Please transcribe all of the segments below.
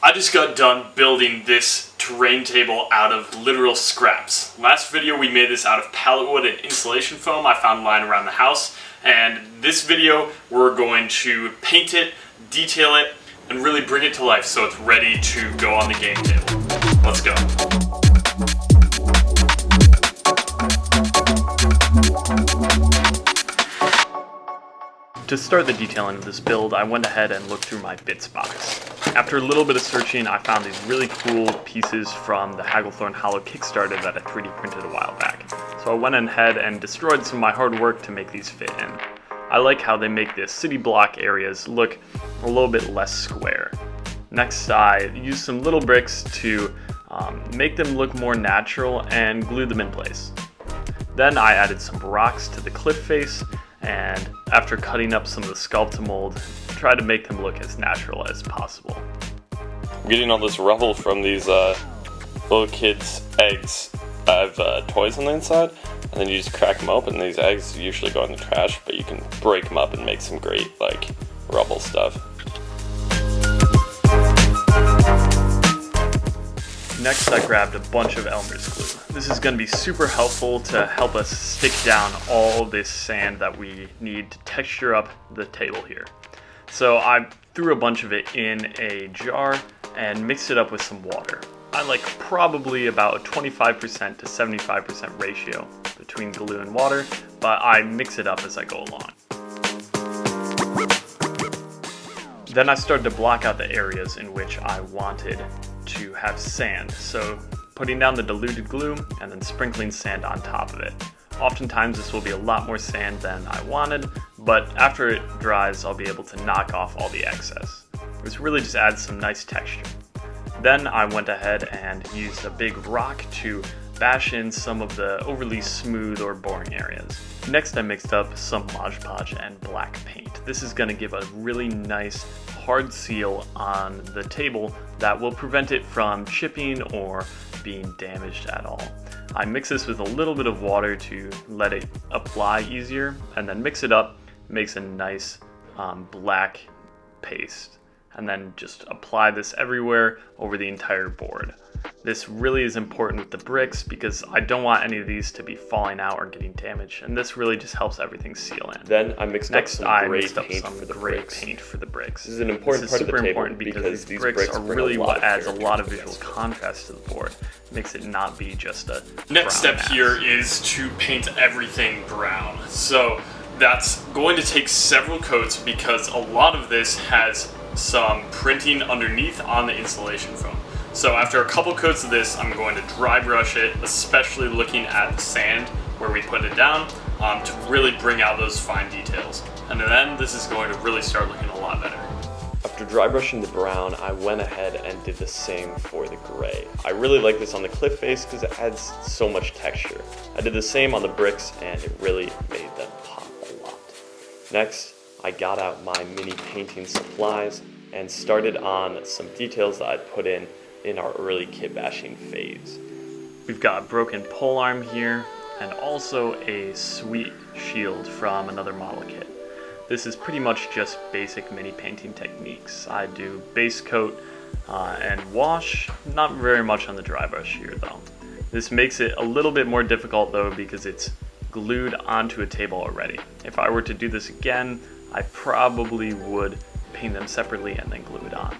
I just got done building this terrain table out of literal scraps. Last video we made this out of pallet wood and insulation foam I found lying around the house, and this video we're going to paint it, detail it, and really bring it to life so it's ready to go on the game table. Let's go. To start the detailing of this build, I went ahead and looked through my bits box. After a little bit of searching, I found these really cool pieces from the Hagglethorn Hollow Kickstarter that I 3D printed a while back. So I went ahead and destroyed some of my hard work to make these fit in. I like how they make the city block areas look a little bit less square. Next, I used some little bricks to make them look more natural and glue them in place. Then I added some rocks to the cliff face, and after cutting up some of the sculpt-to-mold, try to make them look as natural as possible. I'm getting all this rubble from these little kids' eggs that have toys on the inside, and then you just crack them open. These eggs usually go in the trash, but you can break them up and make some great rubble stuff. Next, I grabbed a bunch of Elmer's glue. This is going to be super helpful to help us stick down all this sand that we need to texture up the table here. So I threw a bunch of it in a jar and mixed it up with some water. I like probably about a 25% to 75% ratio between glue and water, but I mix it up as I go along. Then I started to block out the areas in which I wanted to have sand, so putting down the diluted glue and then sprinkling sand on top of it. Oftentimes this will be a lot more sand than I wanted, but after it dries I'll be able to knock off all the excess. This really just adds some nice texture. Then I went ahead and used a big rock to bash in some of the overly smooth or boring areas. Next I mixed up some Mod Podge and black paint. This is going to give a really nice hard seal on the table that will prevent it from chipping or being damaged at all. I mix this with a little bit of water to let it apply easier, and then mix it up, makes a nice black paste, and then just apply this everywhere over the entire board. This really is important with the bricks because I don't want any of these to be falling out or getting damaged, and this really just helps everything seal in. Then I mixed up some gray paint for the bricks. This is an important part of the table important because these bricks are really what adds a lot of visual contrast to the board. Makes it not be just a next step here is to paint everything brown. So that's going to take several coats because a lot of this has some printing underneath on the insulation foam. So after a couple coats of this, I'm going to dry brush it, especially looking at the sand where we put it down, to really bring out those fine details. And then this is going to really start looking a lot better. After dry brushing the brown, I went ahead and did the same for the gray. I really like this on the cliff face because it adds so much texture. I did the same on the bricks and it really made them pop a lot. Next, I got out my mini painting supplies and started on some details that I'd put in our early kit bashing phase. We've got a broken pole arm here and also a sweet shield from another model kit. This is pretty much just basic mini painting techniques. I do base coat and wash, not very much on the dry brush here though. This makes it a little bit more difficult though because it's glued onto a table already. If I were to do this again, I probably would paint them separately and then glue it on.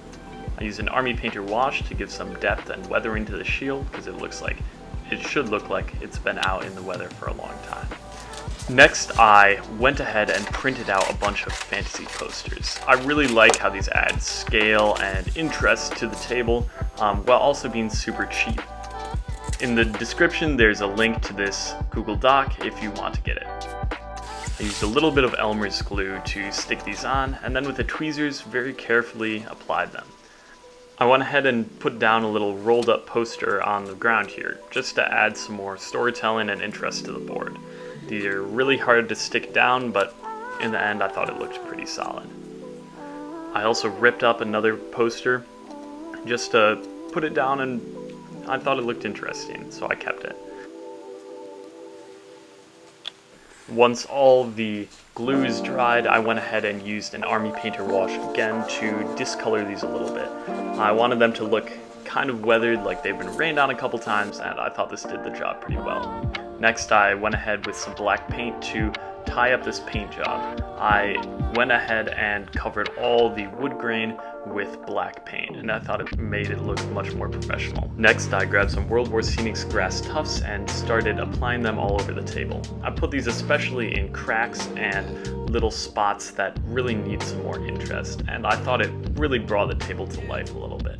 I use an Army Painter wash to give some depth and weathering to the shield because it should look like it's been out in the weather for a long time. Next, I went ahead and printed out a bunch of fantasy posters. I really like how these add scale and interest to the table while also being super cheap. In the description, there's a link to this Google Doc if you want to get it. I used a little bit of Elmer's glue to stick these on, and then with the tweezers very carefully applied them. I went ahead and put down a little rolled up poster on the ground here, just to add some more storytelling and interest to the board. These are really hard to stick down, but in the end I thought it looked pretty solid. I also ripped up another poster just to put it down, and I thought it looked interesting, so I kept it. Once all the glue is dried, I went ahead and used an army painter wash again to discolor these a little bit. I wanted them to look kind of weathered, like they've been rained on a couple times, and I thought this did the job pretty well. Next, I went ahead with some black paint to tie up this paint job. I went ahead and covered all the wood grain with black paint, and I thought it made it look much more professional. Next, I grabbed some World War Scenics grass tufts and started applying them all over the table. I put these especially in cracks and little spots that really need some more interest, and I thought it really brought the table to life a little bit.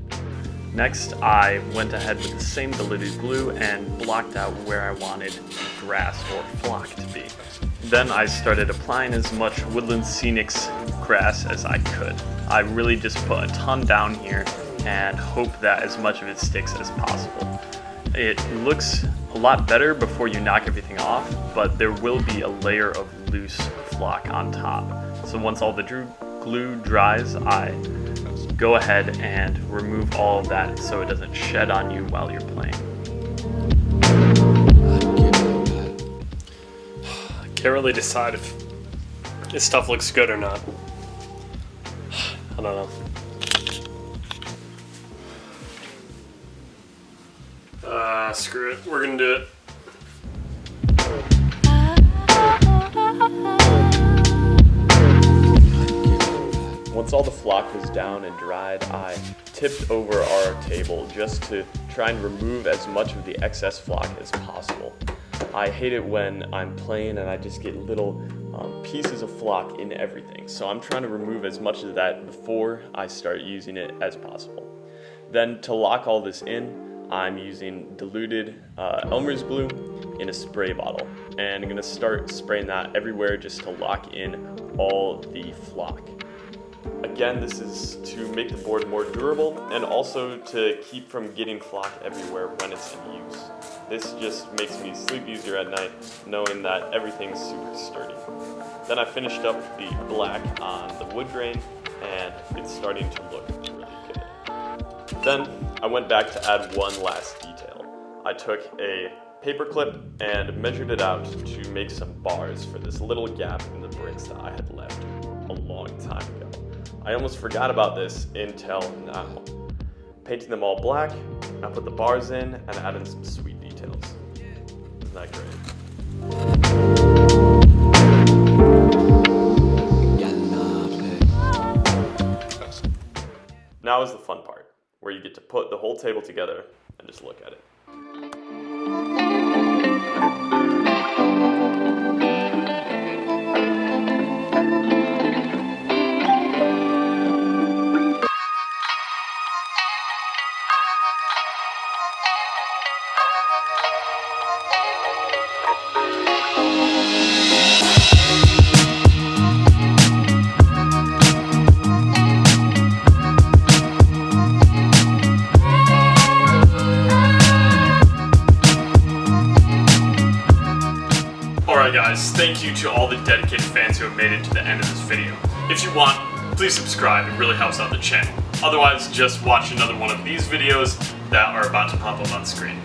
Next, I went ahead with the same diluted glue and blocked out where I wanted grass or flock to be. Then I started applying as much Woodland Scenics grass as I could. I really just put a ton down here and hope that as much of it sticks as possible. It looks a lot better before you knock everything off, but there will be a layer of loose flock on top. So once all the glue dries, I go ahead and remove all of that so it doesn't shed on you while you're playing. Can't really decide if this stuff looks good or not. I don't know. Screw it. We're gonna do it. Once all the flock was down and dried, I tipped over our table just to try and remove as much of the excess flock as possible. I hate it when I'm playing and I just get little pieces of flock in everything, so I'm trying to remove as much of that before I start using it as possible. Then to lock all this in, I'm using diluted Elmer's glue in a spray bottle, and I'm going to start spraying that everywhere just to lock in all the flock. Again, this is to make the board more durable and also to keep from getting flock everywhere when it's in use. This just makes me sleep easier at night knowing that everything's super sturdy. Then I finished up the black on the wood grain and it's starting to look really good. Then I went back to add one last detail. I took a paper clip and measured it out to make some bars for this little gap in the bricks that I had left a long time ago. I almost forgot about this until now. Painting them all black, I put the bars in and added some sweet details. Isn't that great? Now is the fun part, where you get to put the whole table together and just look at it. Alright guys, thank you to all the dedicated fans who have made it to the end of this video. If you want, please subscribe, it really helps out the channel. Otherwise, just watch another one of these videos that are about to pop up on screen.